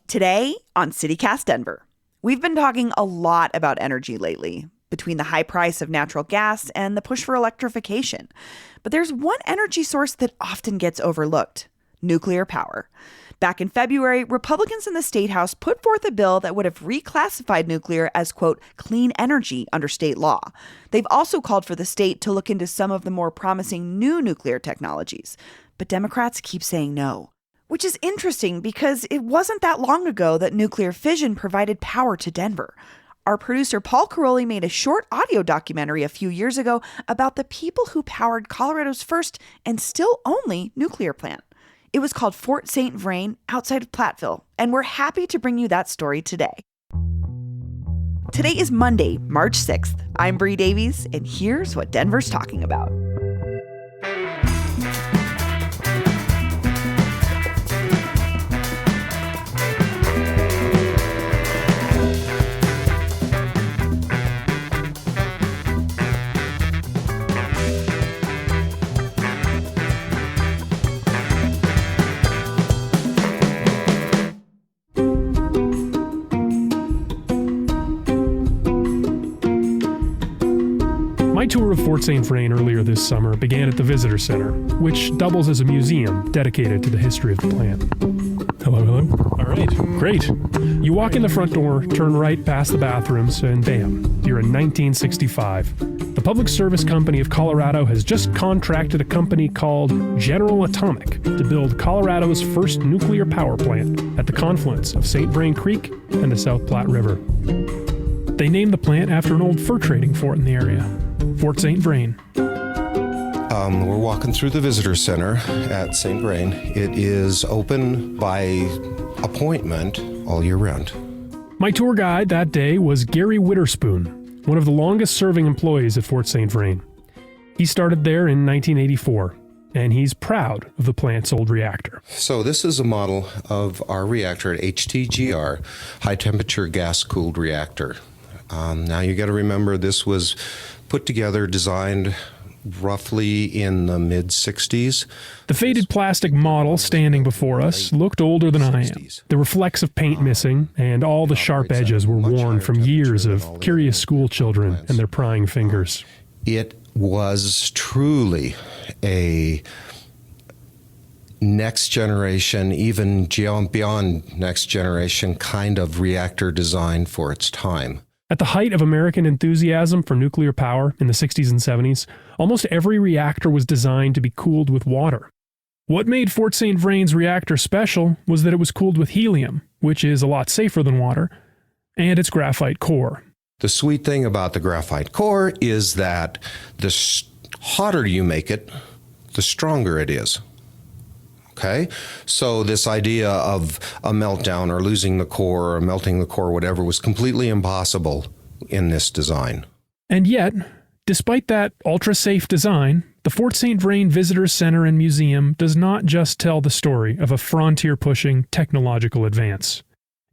Today on CityCast Denver, we've been talking a lot about energy lately, between the high price of natural gas and the push for electrification. But there's one energy source that often gets overlooked: nuclear power. Back in February, Republicans in the State House put forth a bill that would have reclassified nuclear as, quote, clean energy under state law. They've also called for the state to look into some of the more promising new nuclear technologies. But Democrats keep saying no. Which is interesting because it wasn't that long ago that nuclear fission provided power to Denver. Our producer Paul Caroli made a short audio documentary a few years ago about the people who powered Colorado's first and still only nuclear plant. It was called Fort St. Vrain outside of Platteville, and we're happy to bring you that story today. Today is Monday, March 6th. I'm Bree Davies, and here's what Denver's talking about. My tour of Fort St. Vrain earlier this summer began at the Visitor Center, which doubles as a museum dedicated to the history of the plant. Hello. All right, great. You walk in the front door, turn right past the bathrooms, and bam, you're in 1965. The Public Service Company of Colorado has just contracted a company called General Atomic to build Colorado's first nuclear power plant at the confluence of St. Vrain Creek and the South Platte River. They named the plant after an old fur trading fort in the area, Fort St. Vrain. We're walking through the Visitor Center at St. Vrain. It is open by appointment all year round. My tour guide that day was Gary Witherspoon, one of the longest-serving employees at Fort St. Vrain. He started there in 1984, and he's proud of the plant's old reactor. So this is a model of our reactor at HTGR, high-temperature gas-cooled reactor. Now you got to remember this was put together, designed roughly in the mid-60s. The faded plastic model standing before us looked older than I am. There were flecks of paint missing, and all the sharp edges were worn from years of curious school children and their prying fingers. It was truly a next generation, even beyond next generation kind of reactor design for its time. At the height of American enthusiasm for nuclear power in the 60s and 70s, almost every reactor was designed to be cooled with water. What made Fort St. Vrain's reactor special was that it was cooled with helium, which is a lot safer than water, and its graphite core. The sweet thing about the graphite core is that the hotter you make it, the stronger it is. Okay? So this idea of a meltdown or losing the core or melting the core, whatever, was completely impossible in this design. And yet, despite that ultra-safe design, the Fort St. Vrain Visitors Center and Museum does not just tell the story of a frontier-pushing technological advance.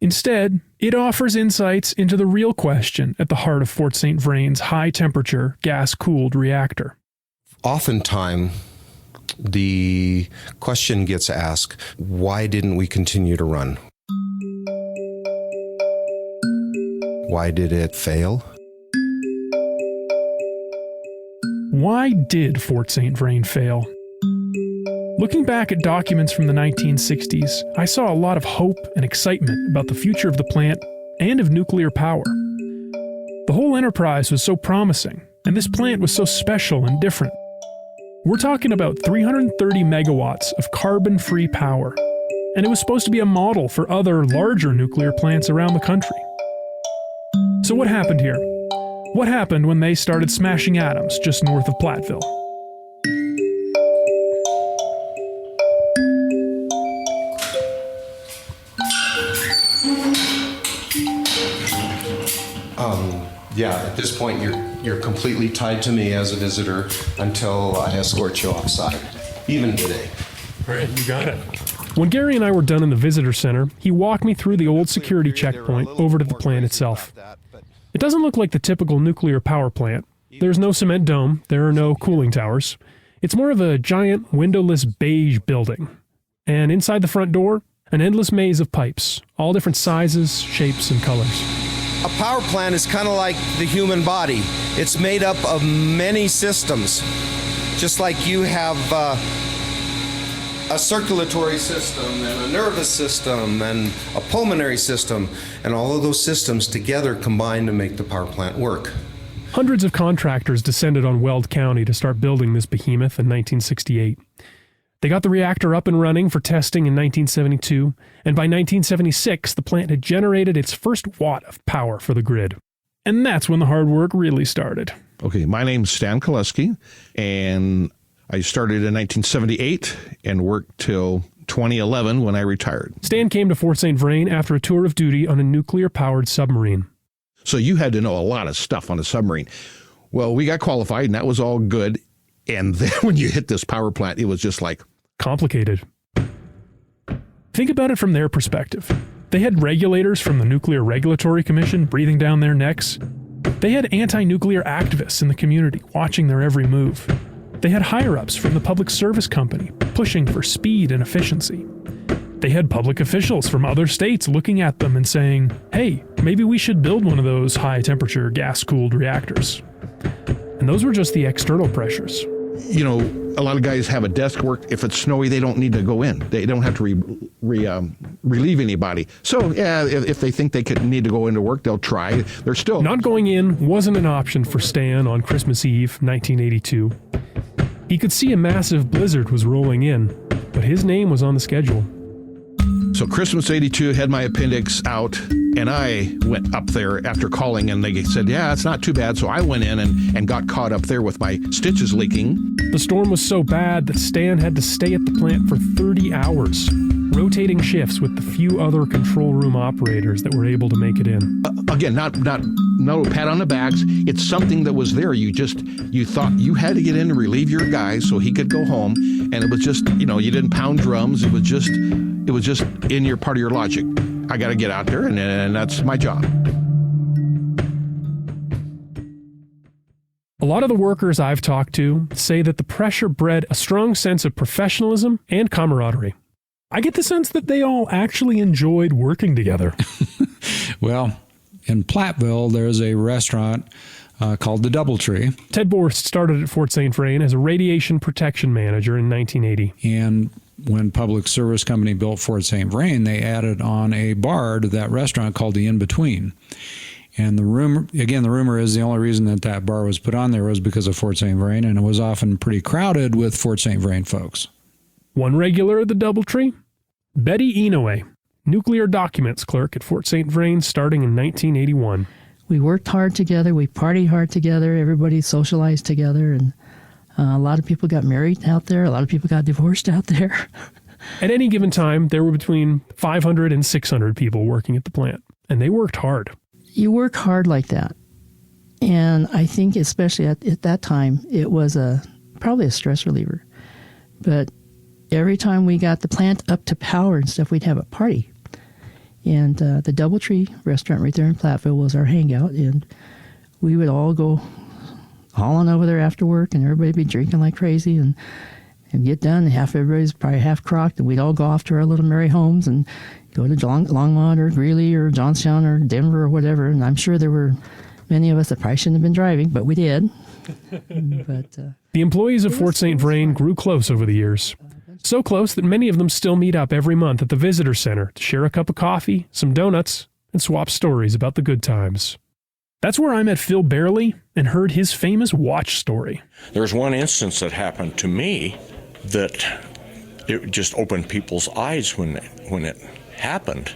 Instead, it offers insights into the real question at the heart of Fort St. Vrain's high-temperature, gas-cooled reactor. Oftentimes, the question gets asked, why didn't we continue to run? Why did it fail? Why did Fort St. Vrain fail? Looking back at documents from the 1960s, I saw a lot of hope and excitement about the future of the plant and of nuclear power. The whole enterprise was so promising, and this plant was so special and different. We're talking about 330 megawatts of carbon-free power, and it was supposed to be a model for other larger nuclear plants around the country. So what happened here? What happened when they started smashing atoms just north of Platteville? At this point, you're completely tied to me as a visitor until I escort you outside, even today. All right, you got it. When Gary and I were done in the visitor center, he walked me through the old security checkpoint over to the plant itself. It doesn't look like the typical nuclear power plant. There's no cement dome, there are no cooling towers. It's more of a giant, windowless beige building. And inside the front door, An endless maze of pipes, all different sizes, shapes, and colors. A power plant is kind of like the human body. It's made up of many systems. Just like you have a circulatory system and a nervous system and a pulmonary system, and all of those systems together combine to make the power plant work. Hundreds of contractors descended on Weld County to start building this behemoth in 1968. They got the reactor up and running for testing in 1972, and by 1976, the plant had generated its first watt of power for the grid. And that's when the hard work really started. Okay, my name's Stan Koleski, and I started in 1978 and worked till 2011 when I retired. Stan came to Fort St. Vrain after a tour of duty on a nuclear-powered submarine. So you had to know a lot of stuff on a submarine. Well, we got qualified, and that was all good. And then when you hit this power plant, it was just like... complicated. Think about it from their perspective. They had regulators from the Nuclear Regulatory Commission breathing down their necks. They had anti-nuclear activists in the community watching their every move. They had higher-ups from the Public Service Company pushing for speed and efficiency. They had public officials from other states looking at them and saying, hey, maybe we should build one of those high-temperature gas-cooled reactors. And those were just the external pressures. You know, a lot of guys have a desk work. If it's snowy, they don't need to go in. They don't have to relieve anybody. So, yeah, if they think they need to go into work, they'll try. They're still... Not going in wasn't an option for Stan on Christmas Eve, 1982. He could see a massive blizzard was rolling in, but his name was on the schedule. So Christmas 82, had my appendix out, and I went up there after calling, and they said, yeah, it's not too bad. So I went in and got caught up there with my stitches leaking. The storm was so bad that Stan had to stay at the plant for 30 hours, rotating shifts with the few other control room operators that were able to make it in. Again, no pat on the backs. It's something that was there. You thought you had to get in and relieve your guy so he could go home. And it was just, you didn't pound drums. It was just in your part of your logic. I got to get out there, and that's my job. A lot of the workers I've talked to say that the pressure bred a strong sense of professionalism and camaraderie. I get the sense that they all actually enjoyed working together. Well, in Platteville, there's a restaurant called the Doubletree. Ted Borst started at Fort St. Vrain as a radiation protection manager in 1980. And when Public Service Company built Fort St. Vrain, they added on a bar to that restaurant called the In-Between. And the rumor is the only reason that bar was put on there was because of Fort St. Vrain, and it was often pretty crowded with Fort St. Vrain folks. One regular at the Doubletree? Betty Inoue, nuclear documents clerk at Fort St. Vrain starting in 1981. We worked hard together. We partied hard together. Everybody socialized together. And a lot of people got married out there. A lot of people got divorced out there. At any given time, there were between 500 and 600 people working at the plant, and they worked hard. You work hard like that. And I think especially at that time, it was probably a stress reliever. But every time we got the plant up to power and stuff, we'd have a party. And the Doubletree restaurant right there in Platteville was our hangout. And we would all go hauling over there after work, and everybody would be drinking like crazy and get done. Everybody's probably half crocked, and we'd all go off to our little merry homes and go to Longmont or Greeley or Johnstown or Denver or whatever. And I'm sure there were many of us that probably shouldn't have been driving, but we did. The employees of Fort St. Vrain grew close over the years. So close that many of them still meet up every month at the visitor center to share a cup of coffee, some donuts, and swap stories about the good times. That's where I met Phil Barely and heard his famous watch story. There's one instance that happened to me that it just opened people's eyes when it happened.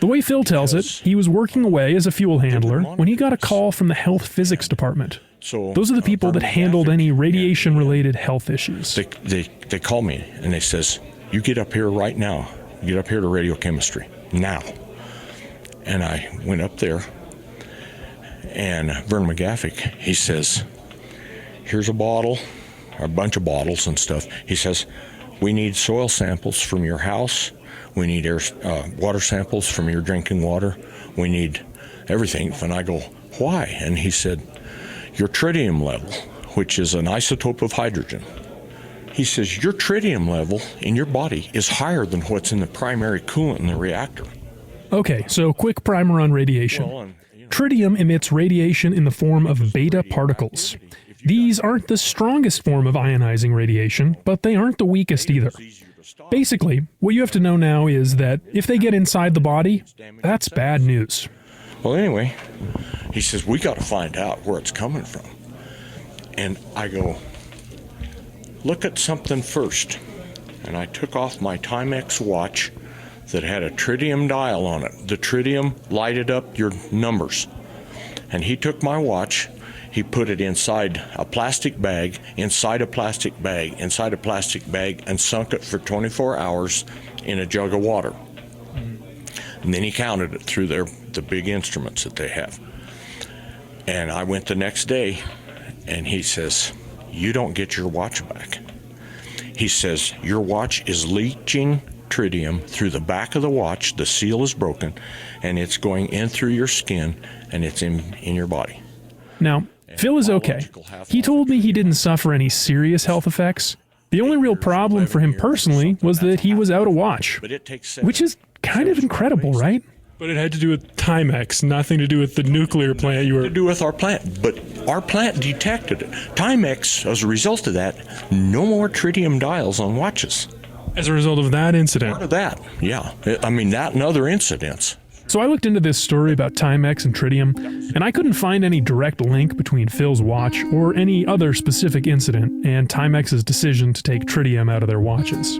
The way Phil tells it, he was working away as a fuel handler when he got a call from the health physics department. So those are the people that handled any radiation-related health issues. They call me and they says, you get up here right now. You get up here to radiochemistry now. And I went up there, and Vern McGaffick, he says, here's a bottle, a bunch of bottles and stuff. He says, we need soil samples from your house. We need water samples from your drinking water. We need everything. And I go, why? And he said, your tritium level, which is an isotope of hydrogen, He says, your tritium level in your body is higher than what's in the primary coolant in the reactor. Okay, so quick primer on radiation. Tritium emits radiation in the form of beta particles. These aren't the strongest form of ionizing radiation, but they aren't the weakest either. Basically, what you have to know now is that if they get inside the body, that's bad news. Well, anyway, he says, we got to find out where it's coming from. And I go, look at something first. And I took off my Timex watch that had a tritium dial on it. The tritium lighted up your numbers. And he took my watch, he put it inside a plastic bag, inside a plastic bag, inside a plastic bag, and sunk it for 24 hours in a jug of water. And then he counted it through the big instruments that they have. And I went the next day, and he says, you don't get your watch back. He says, your watch is leaching tritium through the back of the watch, the seal is broken, and it's going in through your skin, and it's in your body. Now, Phil is okay. He told me he didn't suffer any serious health effects. The only real problem for him personally was that he was out of watch, which is kind of incredible, right? But it had to do with Timex, nothing to do with the nuclear plant you were... To do with our plant, but our plant detected it. Timex, as a result of that, no more tritium dials on watches. As a result of that incident. Part of that, yeah. I mean, that and other incidents. So I looked into this story about Timex and tritium, and I couldn't find any direct link between Phil's watch or any other specific incident and Timex's decision to take tritium out of their watches.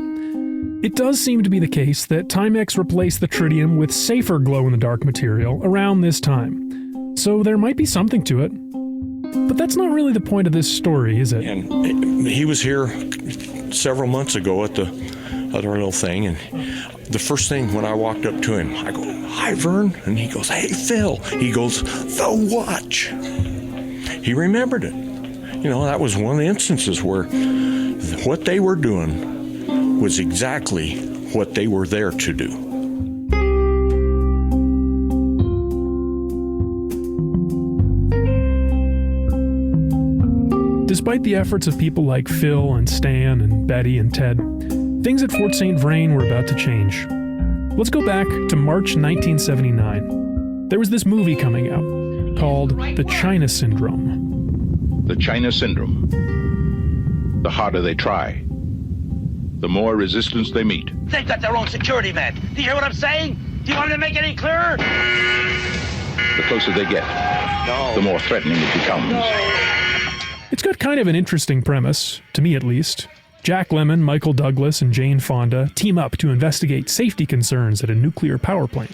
It does seem to be the case that Timex replaced the tritium with safer glow-in-the-dark material around this time. So there might be something to it. But that's not really the point of this story, is it? And he was here several months ago at the other little thing, and the first thing when I walked up to him, I go, hi, Vern. And he goes, hey, Phil. He goes, the watch. He remembered it. You know, that was one of the instances where what they were doing was exactly what they were there to do. Despite the efforts of people like Phil and Stan and Betty and Ted, things at Fort St. Vrain were about to change. Let's go back to March 1979. There was this movie coming out called The China Syndrome. The China Syndrome. The harder they try, the more resistance they meet. They've got their own security man. Do you hear what I'm saying? Do you want me to make it any clearer? The closer they get, the more threatening it becomes. It's got kind of an interesting premise, to me at least. Jack Lemmon, Michael Douglas, and Jane Fonda team up to investigate safety concerns at a nuclear power plant.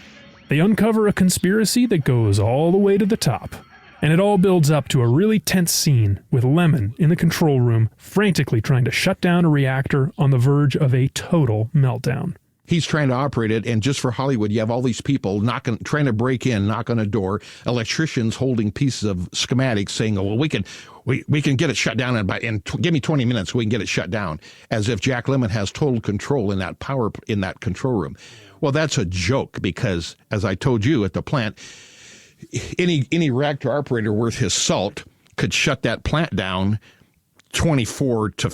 They uncover a conspiracy that goes all the way to the top. And it all builds up to a really tense scene with Lemmon in the control room frantically trying to shut down a reactor on the verge of a total meltdown. He's trying to operate it, and just for Hollywood, you have all these people trying to break in, knock on a door, electricians holding pieces of schematics saying, oh, well, we can get it shut down and give me 20 minutes so we can get it shut down, as if Jack Lemmon has total control in that control room. Well, that's a joke because, as I told you at the plant, any reactor operator worth his salt could shut that plant down 24 to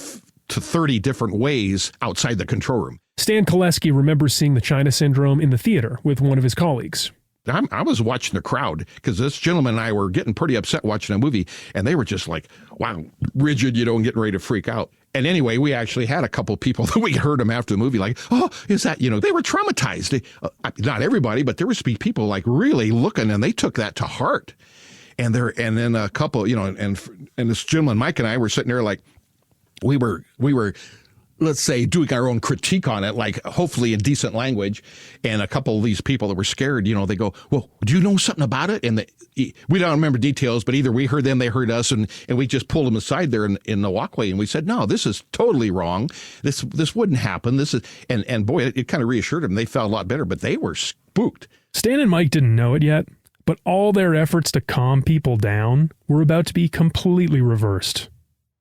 30 different ways outside the control room. Stan Koleski remembers seeing The China Syndrome in the theater with one of his colleagues. I was watching the crowd because this gentleman and I were getting pretty upset watching a movie, and they were just like, wow, rigid, and getting ready to freak out. And anyway, we actually had a couple people that we heard them after the movie like, oh, is that, they were traumatized. Not everybody, but there was people like really looking, and they took that to heart. And then a couple, and this gentleman, Mike, and I were sitting there like, we were, let's say, doing our own critique on it, like hopefully in decent language. And a couple of these people that were scared, they go, well, do you know something about it? And we don't remember details, but either we heard them, they heard us, and we just pulled them aside there in the walkway. And we said, no, this is totally wrong. This wouldn't happen. This is, and boy, it kind of reassured them. They felt a lot better, but they were spooked. Stan and Mike didn't know it yet, but all their efforts to calm people down were about to be completely reversed.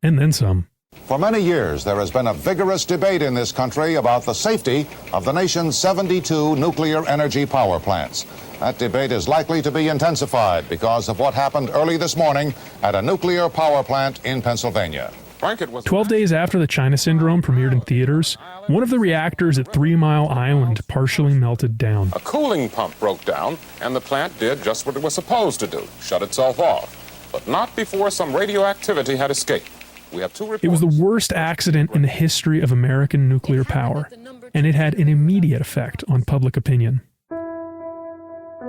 And then some. For many years, there has been a vigorous debate in this country about the safety of the nation's 72 nuclear energy power plants. That debate is likely to be intensified because of what happened early this morning at a nuclear power plant in Pennsylvania. was 12 days after the China Syndrome premiered in theaters, one of the reactors at 3 Mile Island partially melted down. a cooling pump broke down, and the plant did just what it was supposed to do, shut itself off. But not before some radioactivity had escaped. We have 2 reports. It was the worst accident in the history of American nuclear power, and it had an immediate effect on public opinion.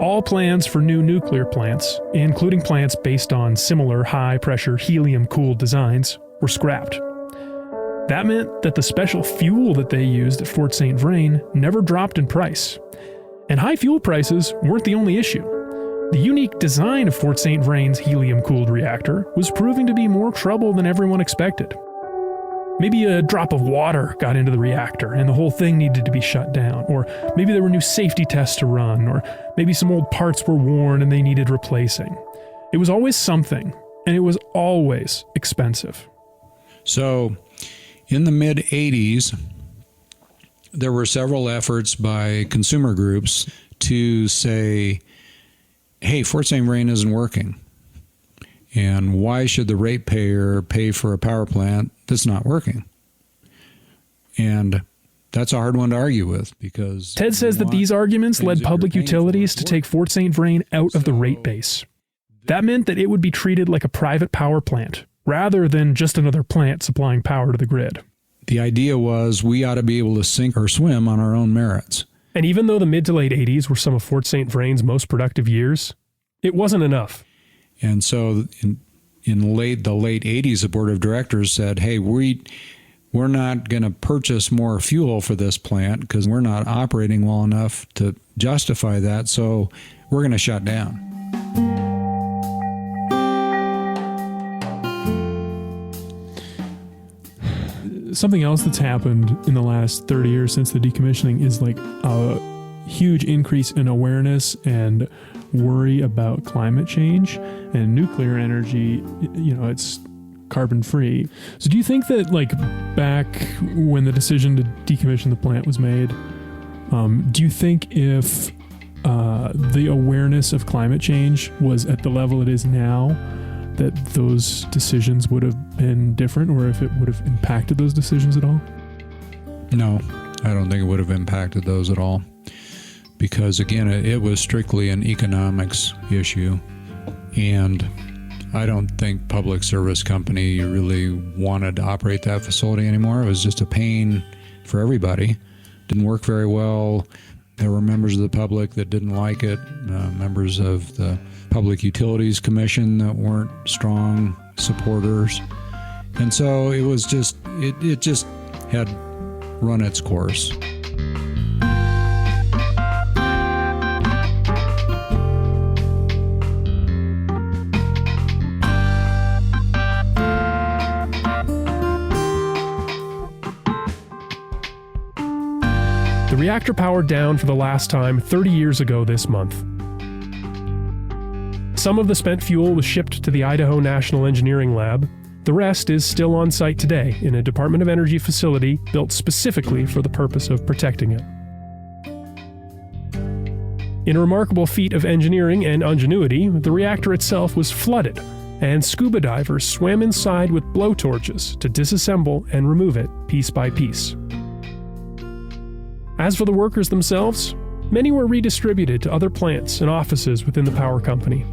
All plans for new nuclear plants, including plants based on similar high-pressure helium-cooled designs, were scrapped. That meant that the special fuel that they used at Fort St. Vrain never dropped in price. And high fuel prices weren't the only issue. The unique design of Fort St. Vrain's helium-cooled reactor was proving to be more trouble than everyone expected. Maybe a drop of water got into the reactor and the whole thing needed to be shut down, or maybe there were new safety tests to run, or maybe some old parts were worn and they needed replacing. It was always something, and it was always expensive. So, in the mid-'80s, there were several efforts by consumer groups to say, hey, Fort St. Vrain isn't working. And why should the ratepayer pay for a power plant that's not working? And that's a hard one to argue with, because Ted says that these arguments led public utilities to take Fort St. Vrain out of the rate base. That meant that it would be treated like a private power plant, rather than just another plant supplying power to the grid. The idea was we ought to be able to sink or swim on our own merits. And even though the mid to late 80s were some of Fort St. Vrain's most productive years, it wasn't enough. And so in the late 80s, the board of directors said, hey, we're not going to purchase more fuel for this plant because we're not operating well enough to justify that, so we're going to shut down. Something else that's happened in the last 30 years since the decommissioning is like a huge increase in awareness and worry about climate change and nuclear energy. You know, it's carbon free. So do you think that, like, back when the decision to decommission the plant was made, do you think if the awareness of climate change was at the level it is now, that those decisions would have been different, or if it would have impacted those decisions at all? No, I don't think it would have impacted those at all. Because, again, it was strictly an economics issue. And I don't think Public Service Company really wanted to operate that facility anymore. It was just a pain for everybody. Didn't work very well. There were members of the public that didn't like it, members of the Public Utilities Commission that weren't strong supporters. And so it was just, it just had run its course. The reactor powered down for the last time 30 years ago this month. Some of the spent fuel was shipped to the Idaho National Engineering Lab. The rest is still on site today in a Department of Energy facility built specifically for the purpose of protecting it. In a remarkable feat of engineering and ingenuity, the reactor itself was flooded, and scuba divers swam inside with blowtorches to disassemble and remove it piece by piece. As for the workers themselves, many were redistributed to other plants and offices within the power company.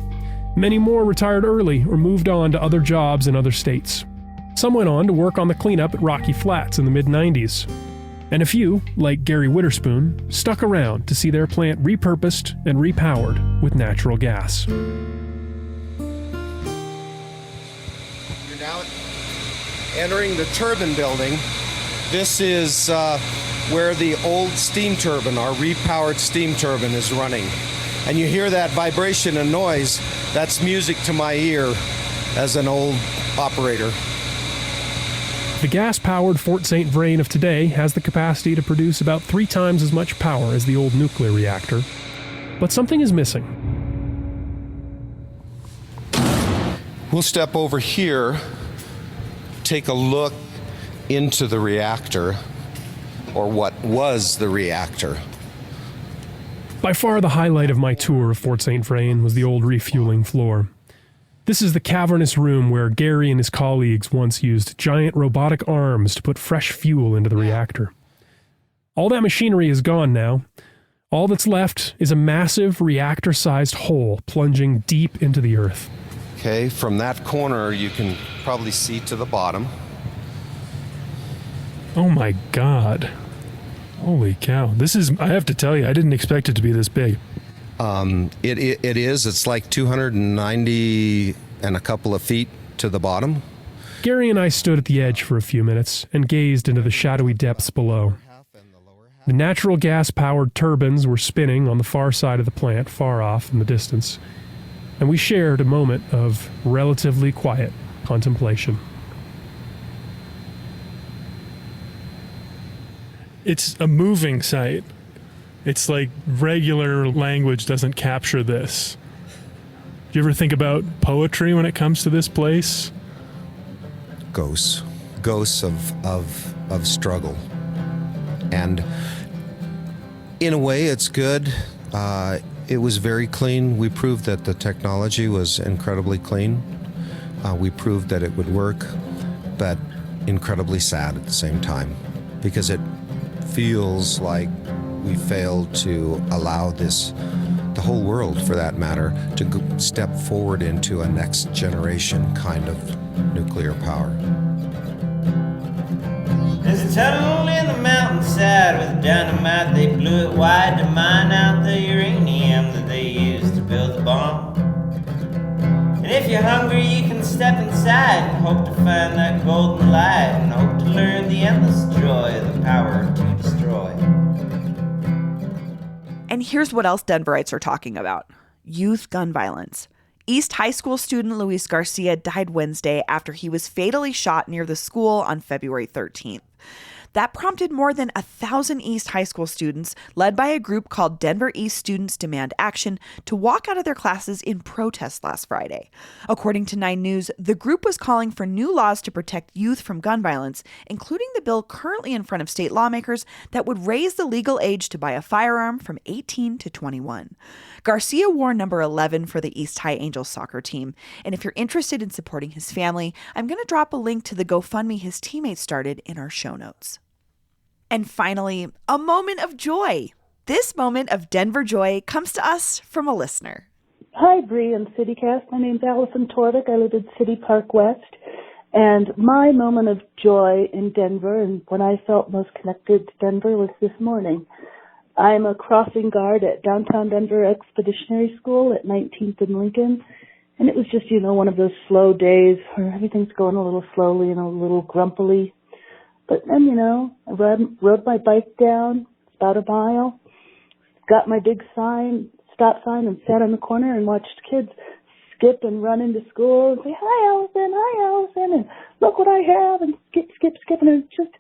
Many more retired early or moved on to other jobs in other states. Some went on to work on the cleanup at Rocky Flats in the mid-90s. And a few, like Gary Witherspoon, stuck around to see their plant repurposed and repowered with natural gas. You're now entering the turbine building. This is where the old steam turbine, our repowered steam turbine, is running. And you hear that vibration and noise. That's music to my ear as an old operator. The gas-powered Fort St. Vrain of today has the capacity to produce about 3 times as much power as the old nuclear reactor. But something is missing. We'll step over here, take a look into the reactor, or what was the reactor. By far the highlight of my tour of Fort St. Vrain was the old refueling floor. This is the cavernous room where Gary and his colleagues once used giant robotic arms to put fresh fuel into the reactor. All that machinery is gone now. All that's left is a massive reactor-sized hole plunging deep into the earth. Okay, from that corner, you can probably see to the bottom. Oh my God. Holy cow. This is, I have to tell you, I didn't expect it to be this big. It is. It's like 290 and a couple of feet to the bottom. Gary and I stood at the edge for a few minutes and gazed into the shadowy depths below. The natural gas-powered turbines were spinning on the far side of the plant, far off in the distance, and we shared a moment of relatively quiet contemplation. It's a moving sight. It's like regular language doesn't capture this. Do you ever think about poetry when it comes to this place? Ghosts of struggle. And in a way, it's good. It was very clean. We proved that the technology was incredibly clean. We proved that it would work, but incredibly sad at the same time, because it feels like we failed to allow the whole world for that matter, to step forward into a next generation kind of nuclear power. There's a tunnel in the mountainside with dynamite. They blew it wide to mine out the uranium that they used to build the bomb. And if you're hungry, you can step inside and hope to find that golden light and hope to learn the endless joy of the power to destroy. And here's what else Denverites are talking about: youth gun violence. East High School student Luis Garcia died Wednesday after he was fatally shot near the school on February 13th. That prompted more than 1,000 East High School students, led by a group called Denver East Students Demand Action, to walk out of their classes in protest last Friday. According to 9 News, the group was calling for new laws to protect youth from gun violence, including the bill currently in front of state lawmakers that would raise the legal age to buy a firearm from 18 to 21. Garcia wore number 11 for the East High Angels soccer team, and if you're interested in supporting his family, I'm going to drop a link to the GoFundMe his teammates started in our show notes. And finally, a moment of joy. This moment of Denver joy comes to us from a listener. Hi, Bree and CityCast. My name's Allison Torvik. I live in City Park West. And my moment of joy in Denver, and when I felt most connected to Denver, was this morning. I'm a crossing guard at Downtown Denver Expeditionary School at 19th and Lincoln. And it was just, one of those slow days where everything's going a little slowly and a little grumpily. But then, I rode my bike down about a mile, got my big stop sign, and sat on the corner and watched kids skip and run into school and say, hi, Allison, and look what I have, and skip, and it's just,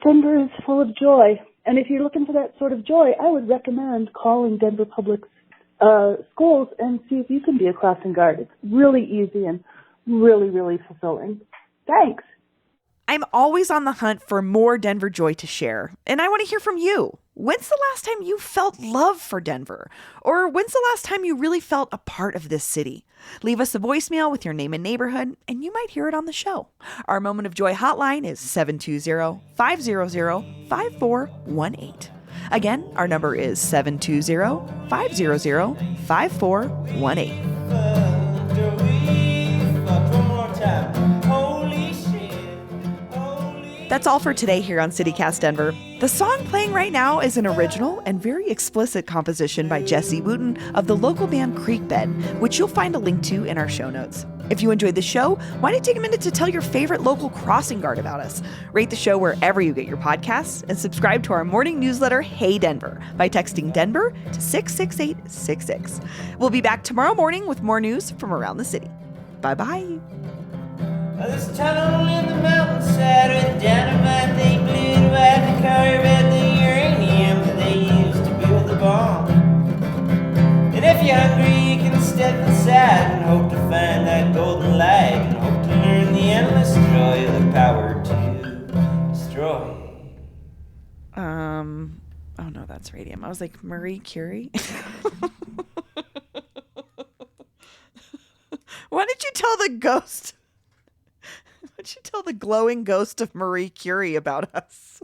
Denver is full of joy. And if you're looking for that sort of joy, I would recommend calling Denver Public Schools and see if you can be a crossing guard. It's really easy and really, really fulfilling. Thanks. I'm always on the hunt for more Denver joy to share, and I want to hear from you. When's the last time you felt love for Denver? Or when's the last time you really felt a part of this city? Leave us a voicemail with your name and neighborhood, and you might hear it on the show. Our Moment of Joy hotline is 720-500-5418. Again, our number is 720-500-5418. That's all for today here on CityCast Denver. The song playing right now is an original and very explicit composition by Jesse Wooten of the local band Creekbed, which you'll find a link to in our show notes. If you enjoyed the show, why don't you take a minute to tell your favorite local crossing guard about us? Rate the show wherever you get your podcasts, and subscribe to our morning newsletter, Hey Denver, by texting Denver to 66866. We'll be back tomorrow morning with more news from around the city. Bye-bye. There's a tunnel in the mountainside with dynamite. They blew it wide to carve out the uranium that they used to build the bomb. And if you're hungry, you can step inside and hope to find that golden light and hope to learn the endless joy of the power to destroy. Oh no, that's radium. I was like, Marie Curie? Why don't you tell the ghost? Why don't you tell the glowing ghost of Marie Curie about us?